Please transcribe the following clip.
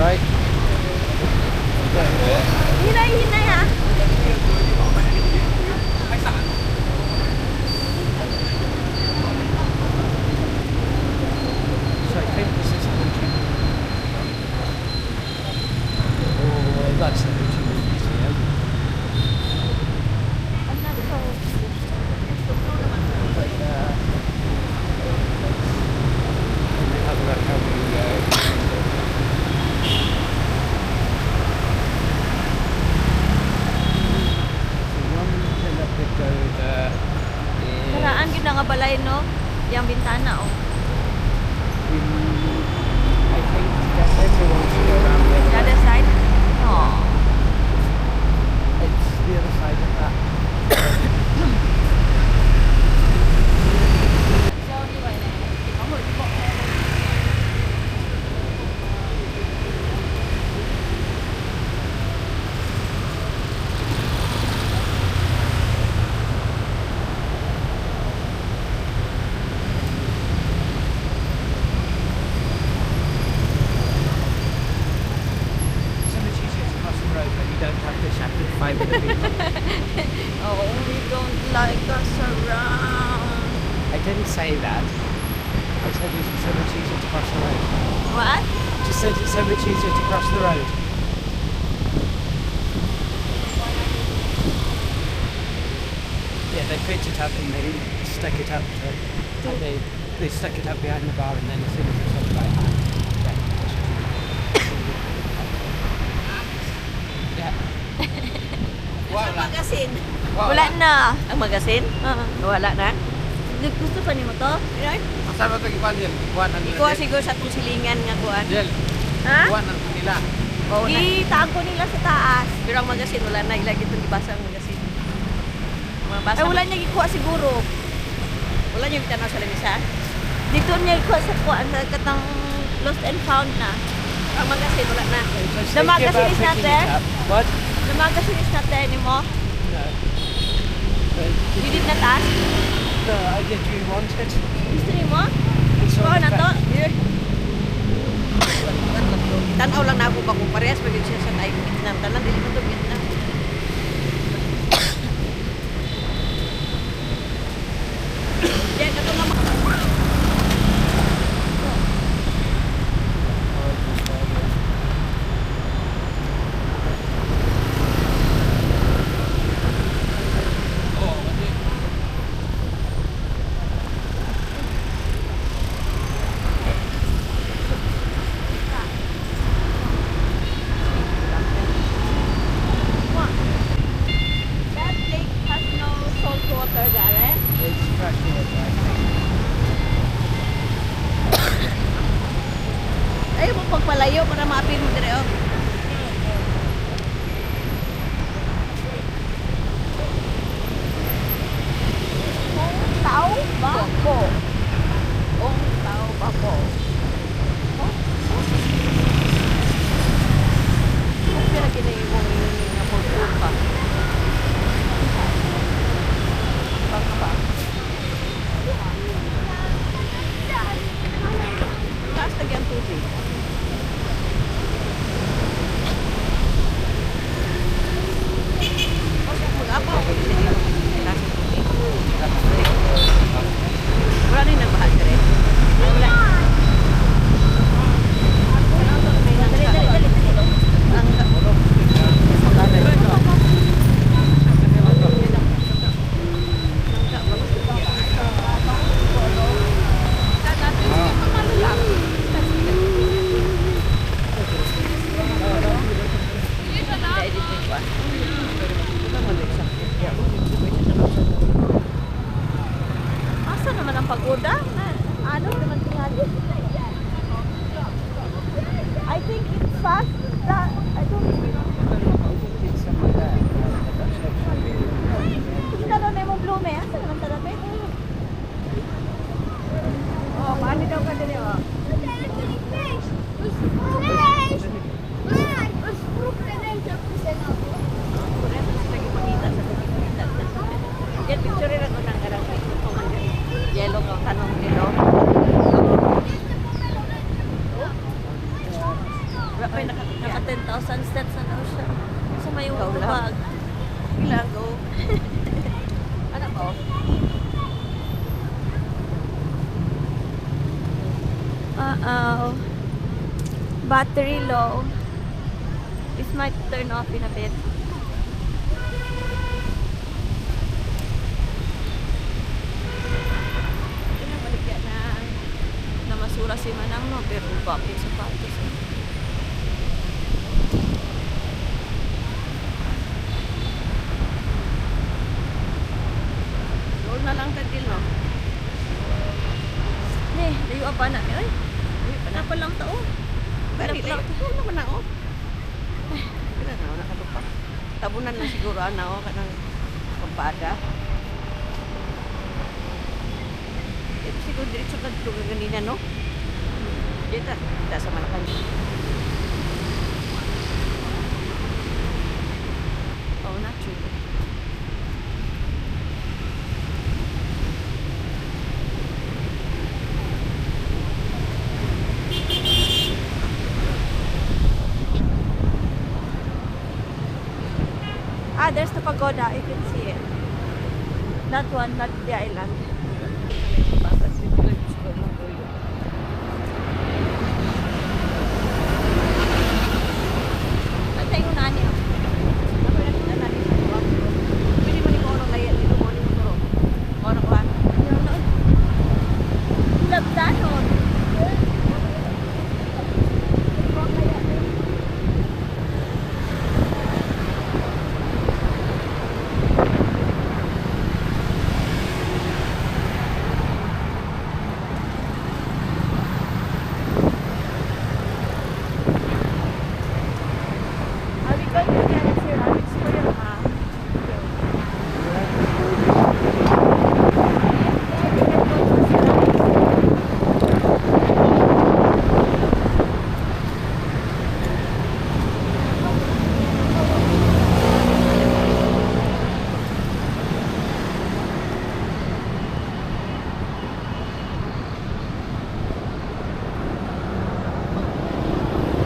right? Hinay-hinay ha. So I think this is Hoan Kiem. Oh, that's the Hoan Kiem Museum. I'm not so... But let me have a look how we go. Karaan gid na nga balay no. Yang bintana oh. I think that everyone should go around the The other side. Oh. It's the other side of that. Oh, we don't like us around. I didn't say that. I said it's so much easier to cross the road. What? Just said it's so much easier to cross the road. Yeah, they picked it up and they stuck it up and they stuck it up behind the bar and then as soon as it's on the right hand, yeah. Ang magasin. Wala na. Ang magasin? Wala na. Gusto pa ni mo to? Masa ba ito ipan yan? Ikuan ang Ikuha siguro sa itong silingan nga kuan. Jel, Ha? ikuan ang nila. Itago nila sa taas. Pero ang magasin wala na. Ilagi itong ibasa ang magasin. Ay, wala niya ikuha siguro. Wala niya itanaw sa lamisa. Dito niya ikuha sa kuan sa katang lost and found na. Ang magasin wala na. The magazine is not there? What? The magazine is not there anymore? No. You did not ask? No, I did. You want it? Gusto niyo mo? It's Oo on na the to. back. Here. Tanaw lang na ako ba kung parehas pag siya sa tayo Vietnam. Tanan, dili mo to Vietnam. Yan, ito nga that lake has no salt water there, eh? It's fresh water, I think. Ayaw mo pagpalayo para maapin mo dire, oh. Ong tao bako. Ong tao bako. Okay na kini imong nga pulpul pa. Baka. Taas lagi ang tubig. Mag-apa ako din sa taas ang tubig. Wala rin nagbahan ka rin. Wala. Wala pa yung naka 10,000 steps na daw siya. Sa may Ikaw lang. bag. Ilang go. Ano po? Battery low. This might turn off in a bit. Balik yan na masura si Manang, no? Pero bakit sapatos? Roll na lang tadil, no? Ne, layo pa na. Ay, pa lang tao. Bari, roll naman na, oh. Kailan na, nakatupak. Tabunan na siguro, oh, kanang pampada. Ito siguro diretso ka dito ganina, no? Dito, kita sa Malacan. Oh, not true. There's the pagoda. You can see it. That one, not the island.